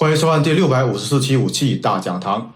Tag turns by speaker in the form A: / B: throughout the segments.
A: 欢迎收看第654期武器大讲堂。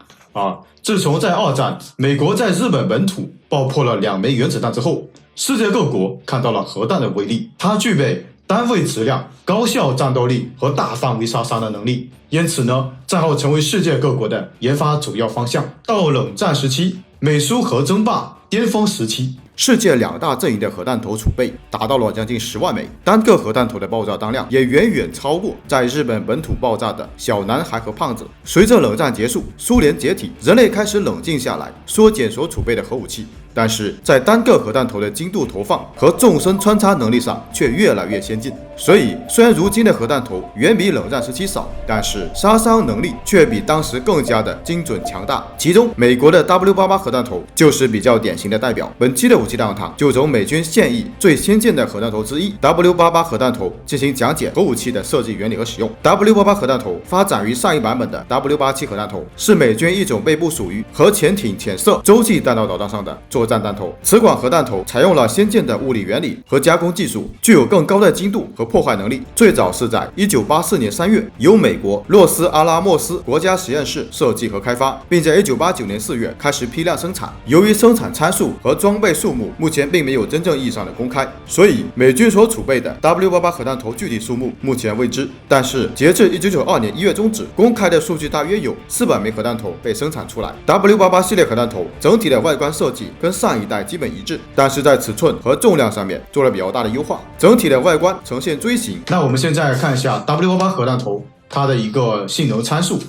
A: 自从在二战美国在日本本土爆破了2枚原子弹之后，世界各国看到了核弹的威力，它具备单位质量、高效战斗力和大范围杀伤的能力，因此呢，战后成为世界各国的研发主要方向。到冷战时期，美苏核争霸巅峰时期，世界2大阵营的核弹头储备达到了将近10万枚，单个核弹头的爆炸当量也远远超过在日本本土爆炸的小男孩和胖子。随着冷战结束，苏联解体，人类开始冷静下来，缩减所储备的核武器，但是在单个核弹头的精度投放和纵深穿插能力上却越来越先进。所以虽然如今的核弹头远比冷战时期少，但是杀伤能力却比当时更加的精准强大。其中美国的 W88 核弹头就是比较典型的代表。本期的武器大讲堂就从美军现役最先进的核弹头之一 W88 核弹头进行讲解核武器的设计原理和使用。 W88 核弹头发展于上一版本的 W87 核弹头，是美军一种被部署于核潜艇潜射洲际弹道导弹上的作战弹头。此款核弹头采用了先进的物理原理和加工技术，具有更高的精度和破坏能力。最早是在1984年3月由美国洛斯阿拉莫斯国家实验室设计和开发，并在1989年4月开始批量生产。由于生产参数和装备数目目前并没有真正意义上的公开，所以美军所储备的 W88 核弹头具体数目目前未知。但是截至1992年1月终止，公开的数据大约有400枚核弹头被生产出来。 W88 系列核弹头整体的外观设计跟上一代基本一致，但是在尺寸和重量上面做了比较大的优化，整体的外观呈现锥形。那我们现在看一下 W88 核弹头它的一个性能参数，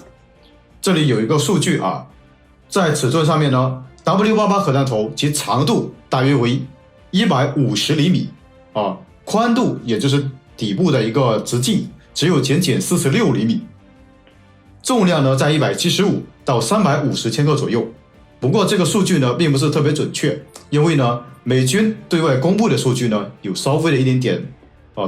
A: 这里有一个数据在尺寸上面呢， W88 核弹头其长度大约为150厘米宽度也就是底部的一个直径只有减46厘米，重量呢在175到350千克左右。不过这个数据呢并不是特别准确，因为呢美军对外公布的数据呢有稍微的一点点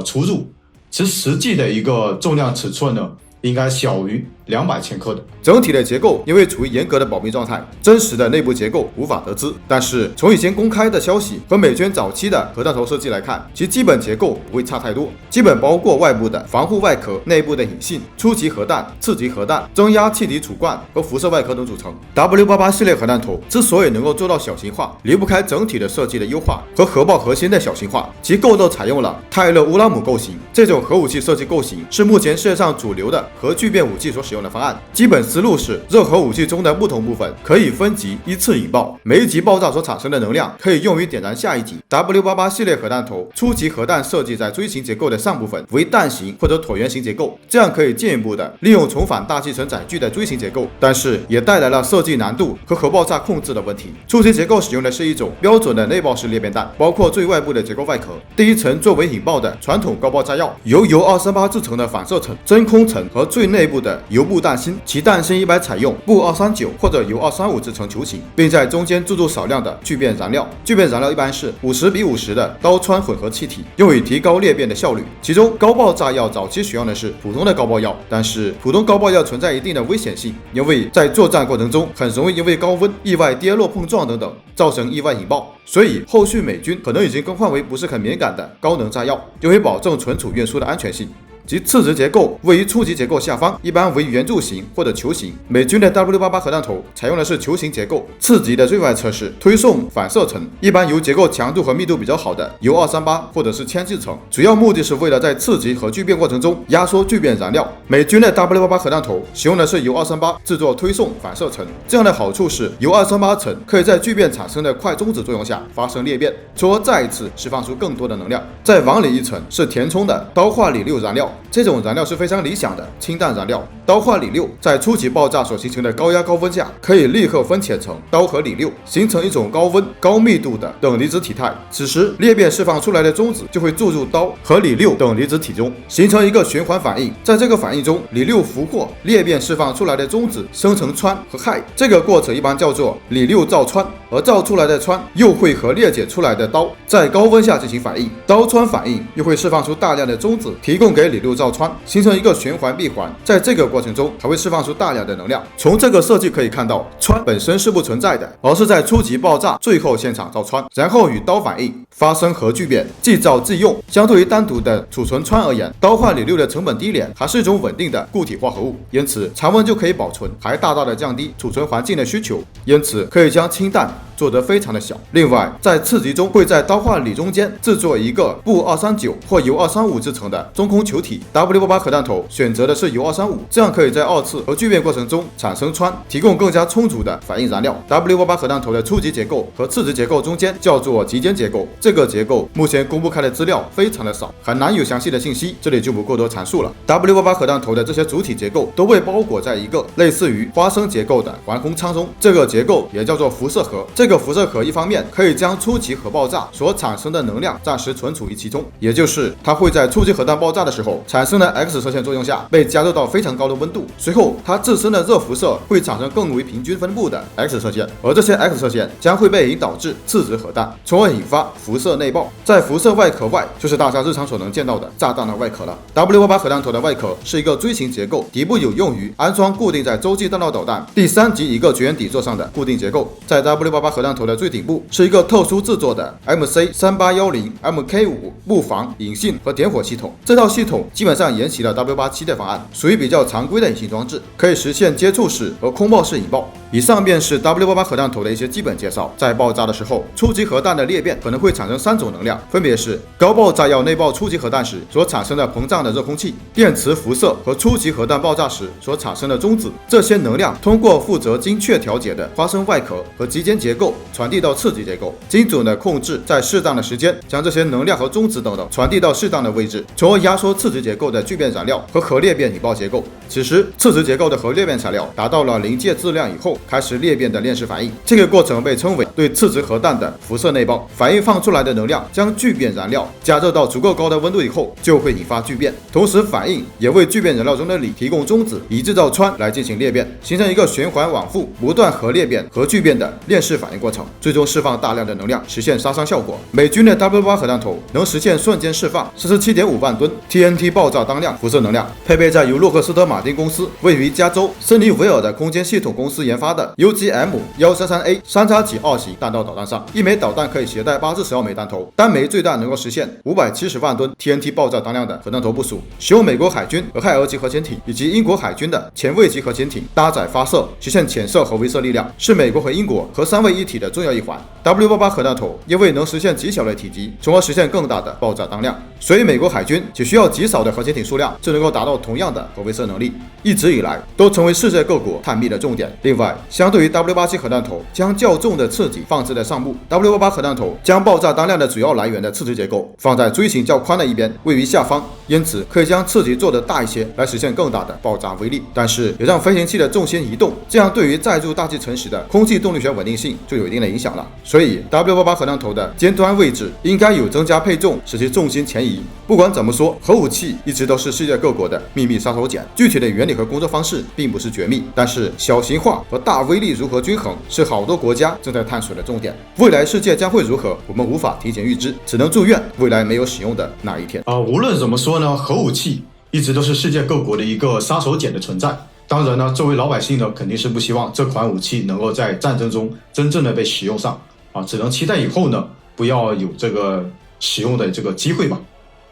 A: 出入，其实际的一个重量尺寸呢应该小于200千克的。整体的结构因为处于严格的保密状态，真实的内部结构无法得知。但是从以前公开的消息和美军早期的核弹头设计来看，其基本结构不会差太多，基本包括外部的防护外壳、内部的引信、初级核弹、次级核弹、增压气体储罐和辐射外壳等组成。W88 系列核弹头之所以能够做到小型化，离不开整体的设计的优化和核爆核心的小型化。其构造采用了泰勒乌拉姆构型，这种核武器设计构型是目前世界上主流的核聚变武器所使用的方案。基本思路是，任何武器中的不同部分可以分级依次引爆，每一级爆炸所产生的能量可以用于点燃下一级。W88 系列核弹头初级核弹设计在锥形结构的上部分为弹形或者椭圆形结构，这样可以进一步的利用重返大气层载具的锥形结构，但是也带来了设计难度和核爆炸控制的问题。初级结构使用的是一种标准的内爆式裂变弹，包括最外部的结构外壳，第一层作为引爆的传统高爆炸药，由铀238制成的反射层、真空层和最内部的油布弹芯，其弹芯一般采用钚239或者铀235制成球形，并在中间注入少量的聚变燃料。聚变燃料一般是50:50的刀穿混合气体，用以提高裂变的效率。其中高爆炸药早期使用的是普通的高爆药，但是普通高爆药存在一定的危险性，因为在作战过程中很容易因为高温、意外跌落碰撞等等造成意外引爆，所以后续美军可能已经更换为不是很敏感的高能炸药，用以保证存储运输的安全性。其次级结构位于初级结构下方，一般为圆柱形或者球形。美军的 W88 核弹头采用的是球形结构，次级的最外侧是推送反射层，一般由结构强度和密度比较好的铀238或者是铅制成，主要目的是为了在次级核聚变过程中压缩聚变燃料。美军的 W88 核弹头使用的是铀238制作推送反射层，这样的好处是铀238层可以在聚变产生的快中子作用下发生裂变，从而再一次释放出更多的能量。再往里一层是填充的刀化锂六燃料，这种燃料是非常理想的氢弹燃料。刀化锂六在初级爆炸所形成的高压高温下，可以立刻分解成刀和锂六，形成一种高温高密度的等离子体态。此时裂变释放出来的中子就会注入刀和锂六等离子体中，形成一个循环反应。在这个反应中，锂六俘获裂变释放出来的中子，生成氚和氦。这个过程一般叫做锂六造氚，而造出来的氚又会和裂解出来的刀在高温下进行反应，刀氚反应又会释放出大量的中子，提供给锂
B: 路造穿，形成一个循环闭环。在这个过程中，还会释放出大量的能量。从这个设计可以看到，穿本身是不存在的，而是在初级爆炸最后现场造穿，然后与刀反应，发生核聚变，即造即用。相对于单独的储存氚而言，刀换铝的成本低廉，还是一种稳定的固体化合物，因此常温就可以保存，还大大的降低储存环境的需求，因此可以将氢弹做得非常的小。另外，在次级中会在刀换铝中间制作一个钚239或铀235制成的中空球体。W88 核弹头选择的是铀235，这样可以在二次核聚变过程中产生氚，提供更加充足的反应燃料。W88 核弹头的初级结构和次级结构中间叫做级间结构，这个结构目前公布开的资料非常的少，很难有详细的信息，这里就不过多阐述了。W88 核弹头的这些主体结构都被包裹在一个类似于花生结构的环空舱中，这个结构也叫做辐射核。这个辐射核一方面可以将初级核爆炸所产生的能量暂时存储于其中，也就是它会在初级核弹爆炸的时候产生的 X 射线作用下被加热到非常高的温度，随后它自身的热辐射会产生更为平均分布的 X 射线，而这些 X 射线将会被引导至次级核弹，从而引发辐射内爆。在辐射外壳外，就是大家日常所能见到的炸弹的外壳了。W88 核弹头的外壳是一个锥形结构，底部有用于安装固定在洲际弹道导弹第3级一个绝缘底座上的固定结构。在 W88 核弹头的最顶部是一个特殊制作的 MC3810 MK5 布防、引信和点火系统，这套系统基本上沿袭了 W87 的方案，属于比较常规的引信装置，可以实现接触式和空爆式引爆。以上便是 W88 核弹头的一些基本介绍。在爆炸的时候，初级核弹的裂变可能会产生3种能量，分别是高爆炸药内爆初级核弹时所产生的膨胀的热空气、电磁辐射和初级核弹爆炸时所产生的中子。这些能量通过负责精确调节的花生外壳和级间结构传递到次级结构，精准的控制在适当的时间将这些能量和中子等传递到适当的位置，从而压缩次级结构的聚变燃料和核裂变引爆结构。此时，次级结构的核裂变材料达到了临界质量以后，开始裂变的链式反应，这个过程被称为对次级核弹的辐射内爆。反应放出来的能量将聚变燃料加热到足够高的温度以后，就会引发聚变，同时反应也为聚变燃料中的锂提供中子，以制造氚来进行裂变，形成一个循环往复、不断核裂变、核聚变的链式反应过程，最终释放大量的能量，实现杀伤效果。美军的 W88 核弹头能实现瞬间释放47.5万吨 TNT 爆炸当量辐射能量，配备在由洛克斯特马丁公司位于加州森尼维尔的空间系统公司研发的 UGM-133A 3x2 2型弹道导弹上，一枚导弹可以携带8至12枚弹头，单枚最大能够实现570万吨 TNT 爆炸当量的核弹头部署，使用美国海军俄亥俄级核潜艇以及英国海军的前卫级核潜艇搭载发射，实现潜射核威慑力量，是美国和英国核三位一体的重要一环。W88 核弹头因为能实现极小的体积，从而实现更大的爆炸当量，所以美国海军只需要极少的核潜艇数量就能够达到同样的核威慑能力，一直以来都成为世界各国探秘的重点。另外，相对于 W87 核弹头将较重的刺激放置在上部， W88 核弹头将爆炸当量的主要来源的刺激结构放在锥形较宽的一边，位于下方，因此可以将刺激做得大一些，来实现更大的爆炸威力。但是也让飞行器的重心移动，这样对于载入大气层时的空气动力学稳定性就有一定的影响了。所以 W88 核弹头的尖端位置应该有增加配重，使其重心前移。不管怎么说，核武器一直都是世界各国的秘密杀手锏，具体的原理和工作方式并不是绝密，但是小型化和大威力如何均衡，是好多国家正在探索的重点。未来世界将会如何，我们无法提前预知，只能祝愿未来没有使用的那一天。
A: 无论怎么说呢，核武器一直都是世界各国的一个杀手锏的存在。当然呢，作为老百姓呢，肯定是不希望这款武器能够在战争中真正的被使用上只能期待以后呢，不要有这个使用的这个机会吧。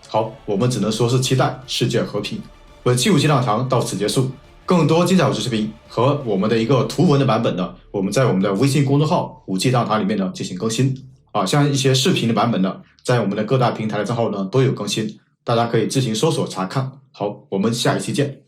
A: 好，我们只能说是期待世界和平。本期武器大堂到此结束，更多精彩武器视频和我们的一个图文的版本呢，我们在我们的微信公众号武器大堂里面呢进行更新像一些视频的版本呢，在我们的各大平台的账号呢都有更新，大家可以自行搜索查看。好，我们下一期见。